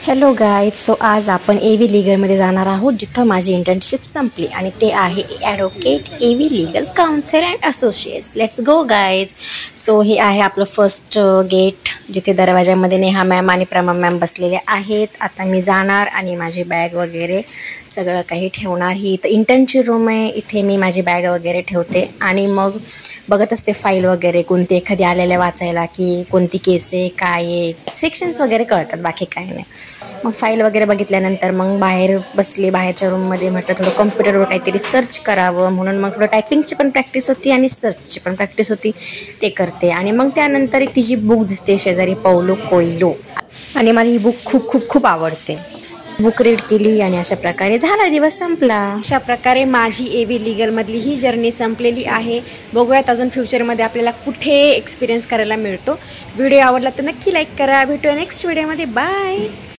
Hello guys. So आज आपण AV लीगलमध्ये जाणार आहोत, जिथं माझी इंटर्नशिप संपली आणि ते आहे advocate AV legal council and associates. Let's go guys. So हे आहे आपलं फर्स्ट गेट, जिथे दरवाजामध्ये नेहा मॅम आणि प्रमा मॅम बसलेले आहेत. आता मी जाणार आणि माझी बॅग वगैरे सगळं काही ठेवणार. ही इथं इंटर्नची रूम आहे, इथे मी माझी बॅग वगैरे ठेवते आणि मग बघत असते फाईल वगैरे, कोणती एखादी आलेल्या वाचायला की कोणती केस आहे, काय आहे, सेक्शन्स वगैरे कळतात, बाकी काही नाही. मग फाईल वगैरे बघितल्यानंतर मग बाहेर बसली, बाहेरच्या रूममध्ये. म्हटलं थोडं कम्प्युटरवर काहीतरी सर्च करावं, म्हणून मग थोडं टायपिंगची पण प्रॅक्टिस होती आणि सर्चची पण प्रॅक्टिस होती, ते करते. आणि मग त्यानंतर एक तिची बुक दिसते शेजारी, पौलो कोयलो, आणि मला ही बुक खूप खूप खूप आवडते. बुक रीड केली आणि अशा प्रकारे झाला दिवस संपला. अशा प्रकारे माझी AV लीगलमधली ही जर्नी संपलेली आहे. बघूयात अजून फ्युचरमध्ये आपल्याला कुठे एक्सपिरियन्स करायला मिळतो. व्हिडिओ आवडला तर नक्की लाईक करा. भेटूया नेक्स्ट व्हिडिओमध्ये. बाय.